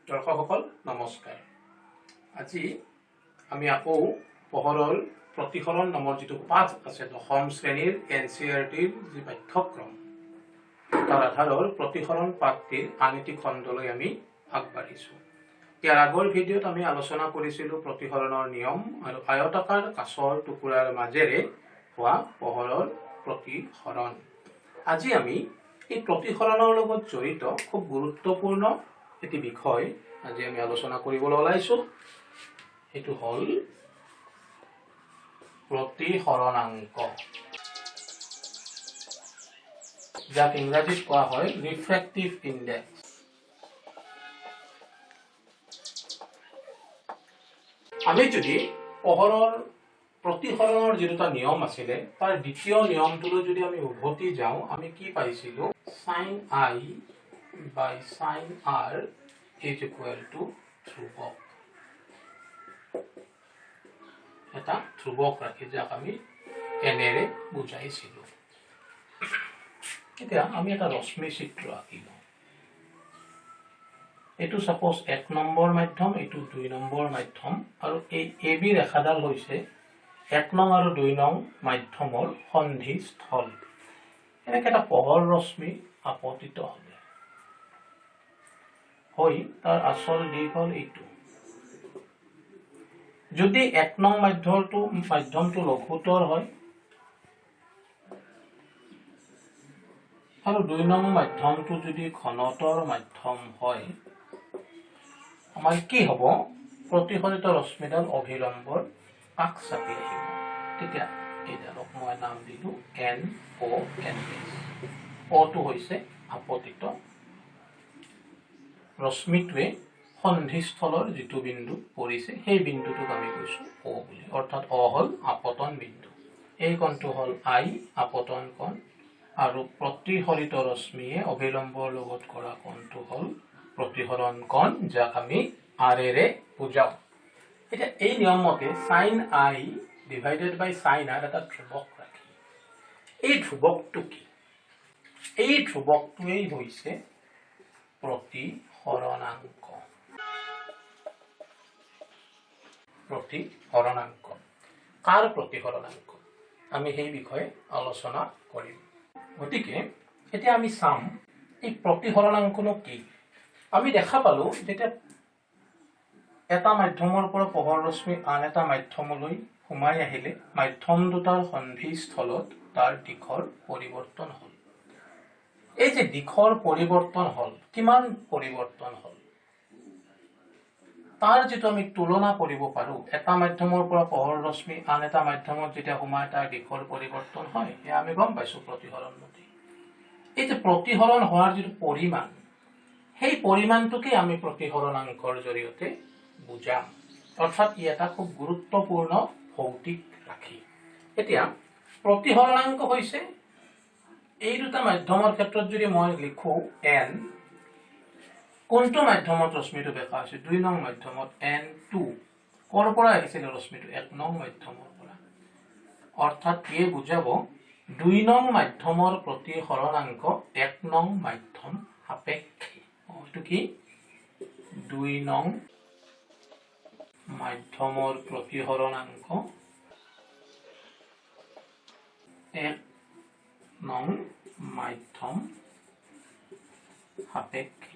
দৰ্শকসকল নমস্কাৰ। আজি আমি আকৌ পোহৰৰ প্ৰতিফলন নামৰ যিটো পাঠ আছে দশম শ্ৰেণীৰ NCERTৰ যি পাঠ্যক্ৰম তাৰ আধাৰৰ প্ৰতিফলন পাঠটিৰ আন এটি খণ্ডলৈ আমি আগবাঢ়িছো। ইয়াৰ আগৰ ভিডিঅ'ত আমি আলোচনা কৰিছিলোঁ প্ৰতিফলনৰ নিয়ম আৰু আয়তাকাৰ কাঁচৰ টুকুৰাৰ মাজেৰে হোৱা পোহৰৰ প্ৰতিফলন। আজি আমি এই প্ৰতিফলনৰ লগত জড়িত খুব গুৰুত্বপূৰ্ণ এটি বিষয় আজি আমি আলোচনা কৰিবলৈ ওলাইছো। এটো হল প্ৰতিফলনাংক, যাক ইংৰাজীত কোৱা হয় ৰিফ্ৰেক্টিভ ইনডেক্স। আমি যদি পোহৰৰ প্ৰতিফলনৰ যেটা নিয়ম আছিলে তাৰ দ্বিতীয় নিয়মটোলৈ যদি আমি উভতি যাওঁ, আমি কি পাইছিলো? sin I by sin R is equal to ধ্ৰুৱক। এটা ধ্ৰুৱক ৰাখি যাক আমি এনেৰে বুজাইছিলো। এতিয়া আমি এটা ৰশ্মি চিত্ৰ আঁকিলো। এটো সাপোজ 1 নম্বৰ মাধ্যম, এটো 2 নম্বৰ মাধ্যম, আৰু এই AB ৰেখাডাল হৈছে 1 নং আৰু 2 নং মাধ্যমৰ সন্ধিস্থল। এনেকে এটা পোহৰ ৰশ্মি আপতিত হবে হৈ তাৰ আচল দিক হল এইটো। যদি 1 নং মাধ্যমটো লঘুতৰ হয় আৰু 2 নং মাধ্যমটো যদি ঘনতৰ মাধ্যম হয়, আমাৰ কি হ'ব? প্ৰতিফলিত ৰশ্মিডাল অভিলম্বৰ কাষ চাপি আহিব। তেতিয়া এইডালক মই নাম দিলো NO N। O টো হৈছে আপতিত ৰশ্মিটোৱে সন্ধিস্থলৰ যিটো বিন্দু পৰিছে সেই বিন্দুটোক আমি কৈছো O বুলি, অৰ্থাৎ O হল আপতন বিন্দু। এই কোণটো হল I আপতন কোণ, আৰু প্ৰতিফলিত ৰশ্মিয়ে অভিলম্বৰ লগত কৰা কোণটো হল প্ৰতিফলন কোণ, যাক আমি R এৰে বুজাও। এতিয়া এই নিয়ম মতে sin I divided by sin R এটা ধ্ৰুৱক ৰাখি, এই ধ্ৰুৱকটো কি? এই ধ্ৰুৱকটোৱেই হৈছে প্ৰতিফলনাংক। প্ৰতিফলনাংক কাৰ প্ৰতিফলনাংক? আমি সেই বিষয়ে আলোচনা কৰিম। গতিকে এতিয়া আমি চাম এই প্ৰতিফলনাংকনো কি। আমি দেখা পালো যেতিয়া এটা মাধ্যমৰ পৰা পোহৰ ৰশ্মি আন এটা মাধ্যমলৈ সোমাই আহিলে মাধ্যম দুটাৰ সন্ধিস্থলত তাৰ দিশৰ পৰিৱৰ্তন হল। এই যে দিশৰ পৰিৱৰ্তন হল, কিমান পৰিৱৰ্তন হল তাৰ যেটো আমি তুলনা কৰিব পাৰো। এটা মাধ্যমৰ পৰা পোহৰ ৰশ্মি আন এটা মাধ্যমত যেতিয়া সোমায় তাৰ দিশৰ পৰিৱৰ্তন হয়, এয়া আমি গম পাইছো প্ৰতিফলন নদী। এই যে প্ৰতিফলন হোৱাৰ যেটো পৰিমাণ, সেই পৰিমাণটোকে আমি প্ৰতিফলনাংকৰ জৰিয়তে বুজাম। অৰ্থাৎ ই এটা খুব গুৰুত্বপূৰ্ণ ভৌতিক ৰাশি। এতিয়া প্ৰতিফলনাংক হৈছে এই দুটা মাধ্যমৰ ক্ষেত্ৰত যদি মই লিখো n, কোনটো মাধ্যমত ৰশ্মিটো দেখা হৈছে? 2 নং মাধ্যমত n2। কৰ পৰা আহিছিল ৰশ্মিটো? 1 নং মাধ্যমৰ পৰা। অৰ্থাৎ এই বুজাব 2 নং মাধ্যমৰ প্ৰতিফলনাংক 1 নং মাধ্যম সাপেক্ষে। এইটো কি? 2 নং মাধ্যমৰ প্ৰতিফলনাংক 1 নং মাধ্যম সাপেক্ষে।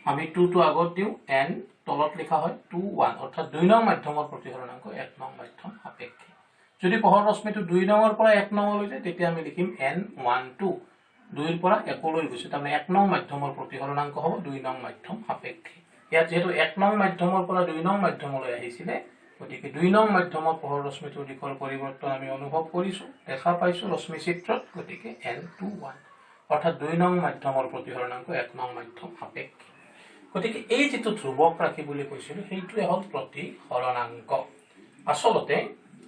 আমি 2 টো আগত দিও, n তলত লিখা হয় 2 1, অৰ্থাৎ 2 নং মাধ্যমৰ প্ৰতিফলনাংক 1 নং মাধ্যম সাপেক্ষে। যদি পোহৰ ৰশ্মিটো 2 নংৰ পৰা 1 নংলৈ যায়, তেতিয়া আমি লিখিম n12। 2 ৰ পৰা 1 লৈ গৈছে, তাৰমানে 1 নং মাধ্যমৰ প্ৰতিফলনাংক হ'ব 2 নং মাধ্যম সাপেক্ষে। ইয়াত যেহেতু 1 নং মাধ্যমৰ পৰা 2 নং মাধ্যমলৈ আহিছিলে, গতিকে 2 নং মাধ্যমত পোহৰ ৰশ্মিটোৰ দিশৰ পৰিৱৰ্তন আমি অনুভৱ কৰিছো, দেখা পাইছো ৰশ্মি চিত্ৰত। গতিকে n21, অৰ্থাৎ 2 নং মাধ্যমৰ প্ৰতিফলনাংক 1 নং মাধ্যম সাপেক্ষে। গতিকে এই যেটো ধ্ৰুৱক ৰাশি বুলি কৈছিলো, সেইটোৱে হল প্ৰতিফলনাংক। আচলতে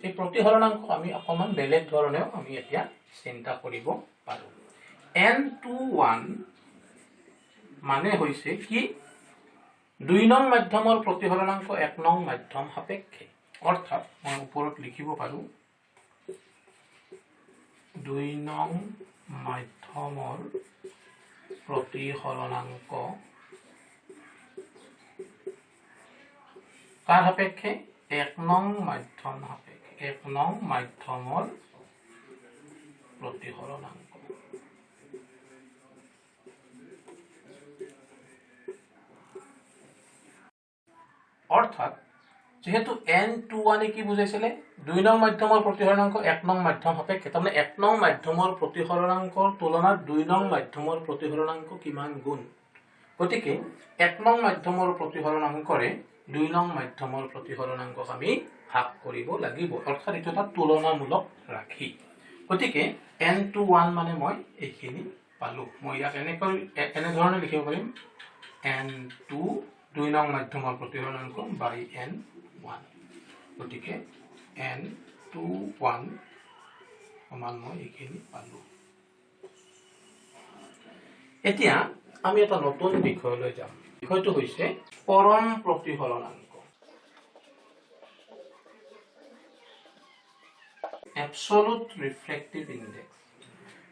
এই প্ৰতিফলনাংক আমি অকমান বেলেগ ধৰণেও আমি এতিয়া চিন্তা কৰিব পাৰো। n21 মানে হৈছে কি? 2 নং মাধ্যমৰ প্ৰতিফলনাংক 1 নং মাধ্যম সাপেক্ষে। অৰ্থাৎ মই ওপৰত লিখিব পাৰো 2 নং মাধ্যমৰ প্ৰতিফলনাংক কাৰ সাপেক্ষে 1 নং মাধ্যম সাপেক্ষে 1 নং মাধ্যমৰ প্ৰতিহৰণাংক অৰ্থাৎ যেহেতু n21 কি বুজাইছিলে 2 নং মাধ্যমৰ প্ৰতিহৰণাংক 1 নং মাধ্যম সাপেক্ষে তাৰমানে 1 নং মাধ্যমৰ প্ৰতিহৰণাংকৰ তুলনাত 2 নং মাধ্যমৰ প্ৰতিহৰণাংক কিমান গুণ গতিকে 1 নং মাধ্যমৰ প্ৰতিহৰণাংকৰে 2 নং মাধ্যমৰ প্ৰতিহৰণাংকক আমি ভাগ কৰিব লাগিব অৰ্থাৎ এটা তুলনামূলক ৰাখি গতিকে n21 মানে মই এইখিনি পালো মই ইয়াক এনে ধৰণে লিখিব পাৰিম n2 2 নং মাধ্যমৰ প্ৰতিহৰণাংক বাই n1 গতিকে n21 সমান মই এইখিনি পালো এতিয়া আমি এটা নতুন বিষয়লৈ যাম বিষয়টো হৈছে পৰম প্ৰতিহৰণাংক absolute refractive index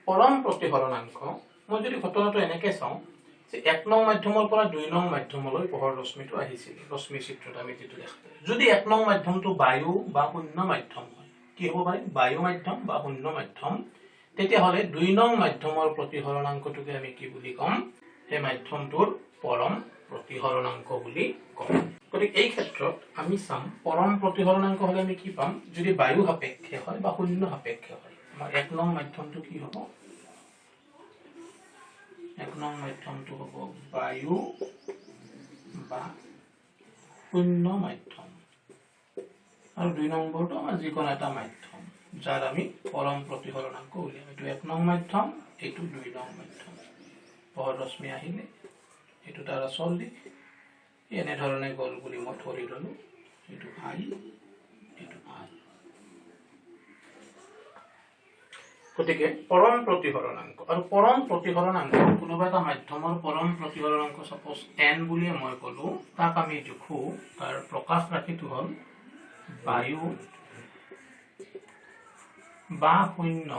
পৰম প্ৰতিহৰণাংক মই যদি ঘটনাটো এনেকৈ চাওঁ যে 1 নং মাধ্যমৰ পৰা 2 নং মাধ্যমলৈ পোহৰ ৰশ্মিটো আহিছিল ৰশ্মি চিত্ৰত আমি যেটো দেখাতে যদি 1 নং মাধ্যমটো বায়ু বা শূন্য মাধ্যম হয় কি হ'ব পাৰে বায়ু মাধ্যম বা শূন্য মাধ্যম তেতিয়া হলে 2 নং মাধ্যমৰ প্ৰতিহৰণাংকটোকে আমি কি বুলি কম এই মাধ্যমটোৰ পৰম প্ৰতিহৰণাংক বুলি কম গতিকে এই ক্ষেত্ৰত আমি চাম পৰম প্ৰতিহৰণাংক হলে আমি কি পাম যদি বায়ু সাপেক্ষে হয় বা শূন্য সাপেক্ষে হয় আমাৰ 1 নং মাধ্যমটো কি হ'ব 1 নং মাধ্যমটো হ'ব বায়ু বা শূন্য মাধ্যম আৰু 2 নম্বৰটো আমাৰ যিকোনো এটা মাধ্যম যাৰ আমি পৰম প্ৰতিহৰণাংক উলিয়াম এটো 1 নং মাধ্যম এটো 2 নং মাধ্যম পোহৰ ৰশ্মি আহিলে এটো তাৰ চললি এনে ধৰণে গল বুলি মই ধৰি ললো এটো আই এটো আই গতিকে পৰম প্ৰতিহৰণাংক আৰু পৰম প্ৰতিহৰণাংক কোনোবা এটা মাধ্যমৰ পৰম প্ৰতিহৰণাংক সপোজ n বুলি মই কলো তাক আমি জোখো তাৰ প্ৰকাশ ৰাখিটো হ'ল বায়ু বা শূন্য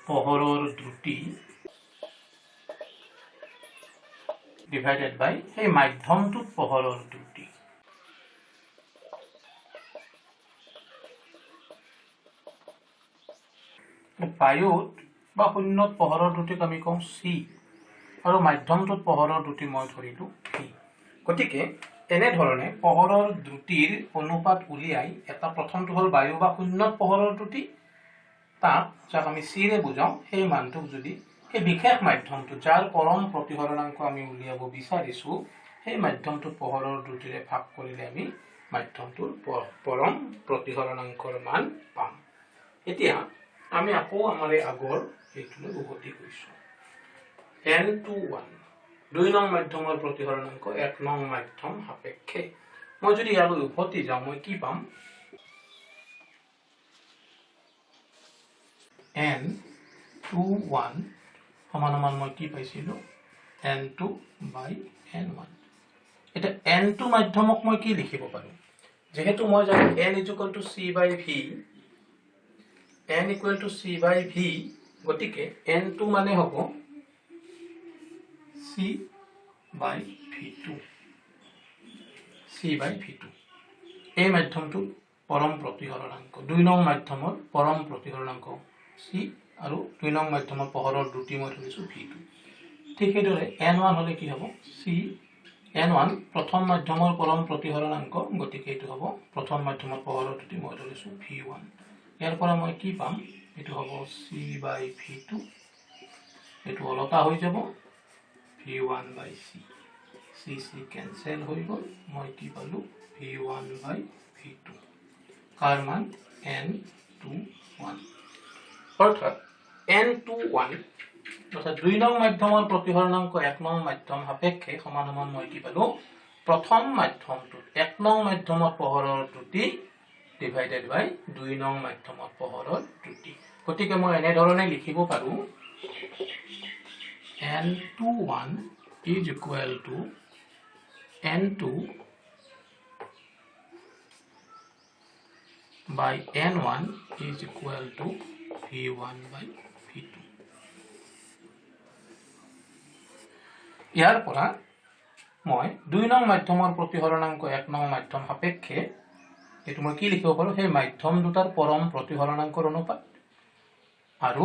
পোহৰৰ দ্ৰুতি divided by এই মাধ্যমটো পোহৰৰ দ্ৰুতি বায়ুত বা শূন্যত পোহৰৰ দ্ৰুতিক আমি কওঁ c আৰু মাধ্যমটোত পোহৰৰ দ্ৰুতি মই ধৰিলো v গতিকে তেনে ধৰণে পোহৰৰ দ্ৰুতিৰ অনুপাত উলিয়াই এটা প্ৰথমটো হ'ল বায়ু বা শূন্যত পোহৰৰ দ্ৰুতি তাক যাক আমি c ৰে বুজাও সেই মানটোক যদি এই বিশেষ মাধ্যমটো যাৰ পৰম প্ৰতিহৰণাংক আমি উলিয়াব বিচাৰিছো সেই মাধ্যমটো পোহৰৰ দ্ৰুতিৰে ভাগ কৰিলে আমি মাধ্যমটোৰ পৰম প্ৰতিহৰণাংকৰ মান পাম এতিয়া আমি আকৌ আমাৰ আগৰ এইটোলৈ উভতি গৈছো n21 2 নং মাধ্যমৰ প্ৰতিহৰণাংক 1 নং মাধ্যম সাপেক্ষে মই যদি ইয়ালৈ উভতি যাওঁ মই কি পাম n21 সমান মই কি পাইছিলো n2 by n1 এটা n2 মাধ্যমক মই কি লিখিব পাৰো যেহেতু মই জানো n = c by v n = c by v গতিকে n2 মানে হ'ব c by v2 c by v2 এই মাধ্যমটো পৰম প্ৰতিহৰণাংক 2 নং মাধ্যমৰ পৰম প্ৰতিহৰণাংক c আৰু 2 নং মাধ্যমৰ পোহৰৰ দ্ৰুতি মই ধৰিছো v2 ঠিক সেইদৰে n1 হলে কি হ'ব c n1 প্ৰথম মাধ্যমৰ পৰম প্ৰতিহৰণাংক গতিকে এটো হ'ব প্ৰথম মাধ্যমৰ পোহৰৰ দ্ৰুতি মই ধৰিছো v1 ইয়াৰ পৰা মই কি পাম এটো হ'ব c by v2 এটো অলতা হৈ যাব v1 by c c c cancel হৈ গল মই কি পালো v1 by v2 কাৰ মান n21 অৰ্থাৎ n21 অৰ্থাৎ 2 নং মাধ্যমৰ প্ৰতিহৰণাংক 1 নং মাধ্যম সাপেক্ষে সমান মই কি পালো প্ৰথম মাধ্যমটো 1 নং মাধ্যমৰ পোহৰৰ দ্ৰুতি ডিভাইডেড বাই 2 নং মাধ্যমৰ পোহৰৰ দ্ৰুতি গতিকে মই এনে ধৰণে লিখিব পাৰো n21 is equal to n2 by n1 is equal to v1 by v2 ইয়াৰ পৰা মই 2 নং মাধ্যমৰ প্ৰতিহৰণাংক 1 নং মাধ্যম সাপেক্ষে এটো মই কি লিখিব পাৰো সেই মাধ্যম দুটাৰ পৰম প্ৰতিহৰণাংকৰ অনুপাত আৰু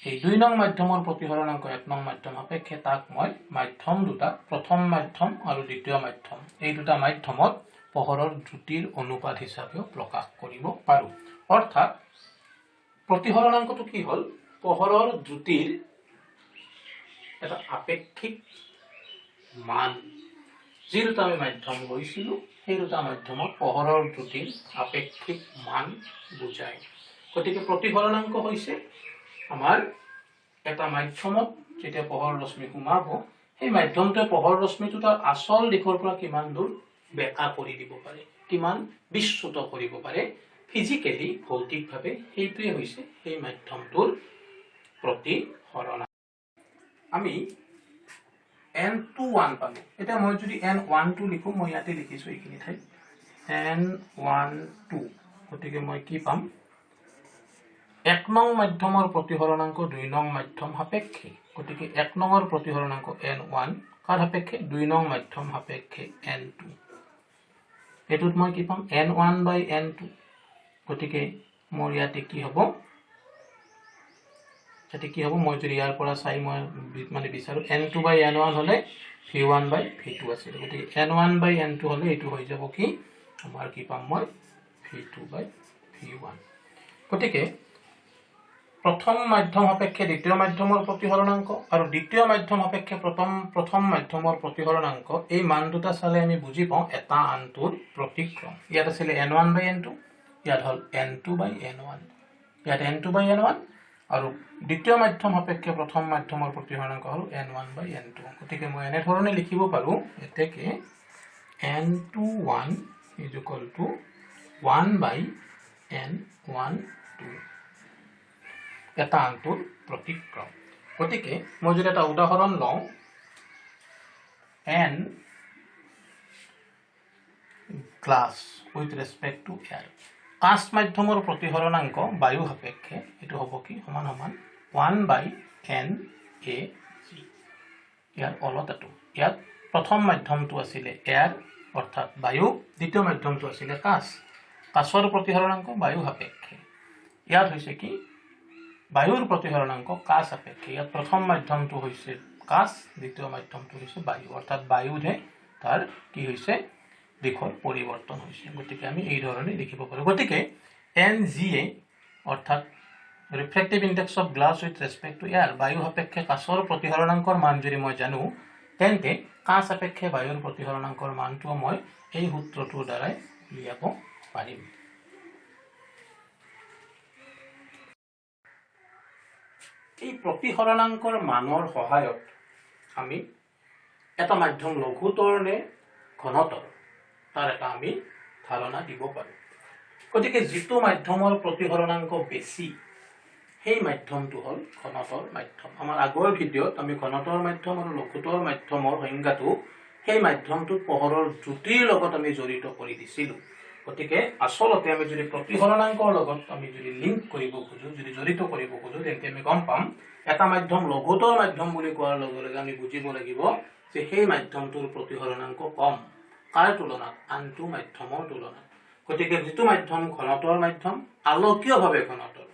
এই 2 নং মাধ্যমৰ প্ৰতিহৰণাংক 1 নং মাধ্যম সাপেক্ষে তাক মই মাধ্যম দুটা প্ৰথম মাধ্যম আৰু দ্বিতীয় মাধ্যম এই দুটা মাধ্যমত পোহৰৰ দ্ৰুতিৰ অনুপাত হিচাপেও প্ৰকাশ কৰিব পাৰো অৰ্থাৎ প্ৰতিহৰণাংকটো কি হল পোহৰৰ দ্ৰুতিৰ এটা আপেক্ষিক মান যি দুটা আমি মাধ্যম লৈছিলো সেই দুটা মাধ্যমত পোহৰৰ দ্ৰুতিৰ আপেক্ষিক মান বুজায় গতিকে প্ৰতিহৰণাংক হৈছে আমাৰ এটা মাধ্যমত যেতিয়া পোহৰ ৰশ্মি সোমাব সেই মাধ্যমটোৱে পোহৰ ৰশ্মিটো তাৰ আসল দিশৰ পৰা কিমান দূৰ বেকা কৰি দিব পাৰে কিমান বিচ্যুত কৰিব পাৰে ফিজিক্যালি ভৌতিকভাৱে সেইটোৱে হৈছে সেই মাধ্যমটোৰ প্ৰতিহৰণাংক আমি n21 পালো এটা মই যদি n12 লিখো মই ইয়াতে লিখিছো এইখিনি ঠাই n12 গতিকে মই কি পাম 1 নং মাধ্যমৰ প্ৰতিহৰণাংক 2 নং মাধ্যম সাপেক্ষে গতিকে 1 নংৰ প্ৰতিহৰণাংক n1 কাৰ সাপেক্ষে 2 নং মাধ্যম সাপেক্ষে n2 এটুত মই কি পাম n1/n2 গতিকে মোৰ ইয়াতে কি হ'ব মই যদি ইয়াৰ পৰা চাই মই মানে বিচাৰো n2/n1 হলে v1/v2 আছিল গতিকে n1/n2 হলে এটো হৈ যাব কি আমাৰ কি পাম মই v2/v1 গতিকে প্ৰথম মাধ্যম সাপেক্ষে দ্বিতীয় মাধ্যমৰ প্ৰতিহৰণাংক আৰু দ্বিতীয় মাধ্যম সাপেক্ষে প্ৰথম মাধ্যমৰ প্ৰতিহৰণাংক এই মান দুটা চালে আমি বুজি পাওঁ এটা আনটোৰ প্ৰতিক্ৰম ইয়াত আছিল n1/n2 ইয়াত হল n2/n1 ইয়াত n2/n1 আৰু দ্বিতীয় মাধ্যম সাপেক্ষে প্ৰথম মাধ্যমৰ প্ৰতিহৰণাংক হল n1/n2 গতিকে মই এনে ধৰণে লিখিব পাৰো এতেকে n21 1/n12 এটা আনটোৰ প্ৰতিক্ৰম গতিকে মই যদি এটা উদাহৰণ লওঁ n glass with respect to air কাঁচ মাধ্যমৰ প্ৰতিহৰণাংক বায়ু সাপেক্ষে এটো হ'ব কি সমান 1/NaG ইয়াৰ অলতাটো ইয়াত প্ৰথম মাধ্যমটো আছিল এয়াৰ অৰ্থাৎ বায়ু দ্বিতীয় মাধ্যমটো আছিল কাঁচ কাঁচৰ প্ৰতিহৰণাংক বায়ু সাপেক্ষে ইয়াত হৈছে কি বায়ুৰ প্ৰতিহৰণাংক কাঁচ সাপেক্ষে ইয়াত প্ৰথম মাধ্যমটো হৈছে কাঁচ দ্বিতীয় মাধ্যমটো হৈছে বায়ু অৰ্থাৎ বায়ুৰে তাৰ কি হৈছে দিশৰ পৰিৱৰ্তন হৈছে গতিকে আমি এই ধৰণে লিখিব পাৰো গতিকে NGA অৰ্থাৎ refractive index of glass with respect to air বায়ু সাপেক্ষে কাঁচৰ প্ৰতিহৰণাংকৰ মান যদি মই জানো তেন্তে কাঁচ সাপেক্ষে বায়ুৰ প্ৰতিহৰণাংকৰ মানটো মই এই সূত্ৰটোৰ দ্বাৰা উলিয়াব পাৰিম এই প্ৰতিহৰণাংকৰ মানৰ সহায়ত আমি এটা মাধ্যম লঘুতৰ নে ঘনতৰ তাৰ এটা আমি ধাৰণা দিব পাৰো গতিকে যিটো মাধ্যমৰ প্ৰতিহৰণাংক বেছি সেই মাধ্যমটো হল ঘনতৰ মাধ্যম আমাৰ আগৰ ভিডিঅত আমি ঘনতৰ মাধ্যম আৰু লঘুতৰ মাধ্যমৰ সংজ্ঞাটো সেই মাধ্যমটোৰ পোহৰৰ দ্ৰুতিৰ লগত আমি জড়িত কৰি দিছিলো গতিকে আসলতে আমি যদি প্ৰতিহৰণাংকৰ লগত আমি যদি লিংক কৰিব খুজো যদি জড়িত কৰিব খুজো তেন্তে আমি গম পাম এটা মাধ্যম লঘুতৰ মাধ্যম বুলি কোৱাৰ লগে লগে আমি বুজিব লাগিব যে সেই মাধ্যমটোৰ প্ৰতিহৰণাংক কম কাৰ তুলনাত আনটো মাধ্যমৰ তুলনাত গতিকে যিটো মাধ্যম ঘনতৰ মাধ্যম আলোকীয়ভাৱে ঘনতৰ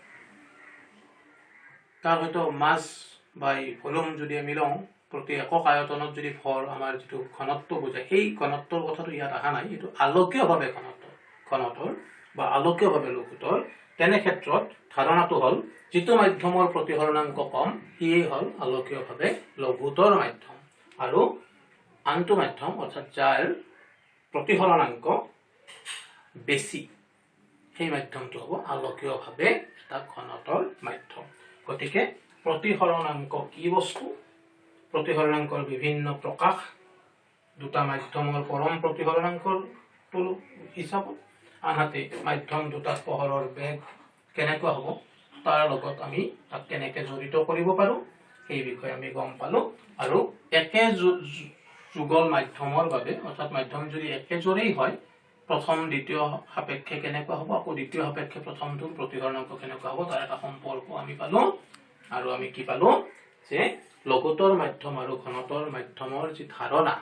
তাৰ হয়তো মাছ বাই ভলিউম যদি আমি লওঁ প্ৰতি একক আয়তনত যদি ভৰ আমাৰ যেটো ঘনত্ব বুজায় সেই ঘনত্বৰ কথাটো ইয়াত আহা নাই এটো আলোকীয়ভাৱে ঘনতৰ বা আলোকীয়ভাৱে লঘুতৰ তেনে ক্ষেত্ৰত ধাৰণাটো হল যিটো মাধ্যমৰ প্ৰতিহৰণাংক কম ইয়ে হল আলোকীয়ভাৱে লঘুতৰ মাধ্যম আৰু আনটো মাধ্যম অৰ্থাৎ যাৰ প্ৰতিহৰণাংক বেছি সেই মাধ্যমটো হ'ব আলোকীয়ভাৱে এটা ঘনতৰ মাধ্যম গতিকে প্ৰতিহৰণাংক কি বস্তু প্ৰতিহৰণাংকৰ বিভিন্ন প্ৰকাশ দুটা মাধ্যমৰ পৰম প্ৰতিহৰণাংকৰ হিচাপত আনহাতে মাধ্যম দুটা পোহৰৰ বেগ কেনেকুৱা হ'ব তাৰ লগত আমি তাক কেনেকৈ জড়িত কৰিব পাৰো এই বিষয়ে আমি গম পালো আৰু একে যুগল মাধ্যমৰ বাবে অৰ্থাৎ মাধ্যম যদি একেজোৰেই হয় প্ৰথম দ্বিতীয় সাপেক্ষে কেনেকুৱা হ'ব আকৌ দ্বিতীয় সাপেক্ষে প্ৰথমটোৰ প্ৰতিহৰণাংক কেনেকুৱা হ'ব তাৰ এটা সম্পৰ্ক আমি পালো আৰু আমি কি পালো যে লঘুতৰ মাধ্যম আৰু ঘনতৰ মাধ্যমৰ যি ধাৰণা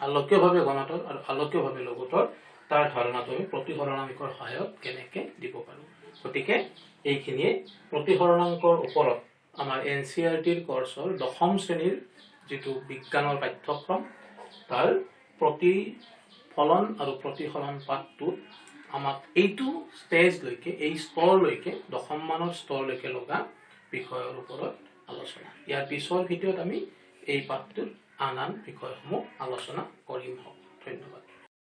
আলোকীয়ভাৱে ঘনতৰ আৰু আলোকীয়ভাৱে লঘুতৰ তাৰ ধাৰণাটো আমি প্ৰতিহৰণাংকৰ সহায়ত কেনেকৈ দিব পাৰোঁ। গতিকে এইখিনিয়ে প্ৰতিহৰণাংকৰ ওপৰত আমাৰ NCERTৰ কোৰ্সৰ 10ম শ্ৰেণীৰ যিটো বিজ্ঞানৰ পাঠ্যক্ৰম তাৰ প্ৰতিফলন আৰু প্ৰতিফলন পাঠটোত আমাক এইটো ষ্টেজলৈকে এই স্তৰলৈকে 10ম মানৰ স্তৰলৈকে লগা বিষয়ৰ ওপৰত আলোচনা। ইয়াৰ পিছৰ ভিডিঅ'ত আমি এই পাঠটোৰ আন বিষয়সমূহ আলোচনা কৰিম। ধন্যবাদ।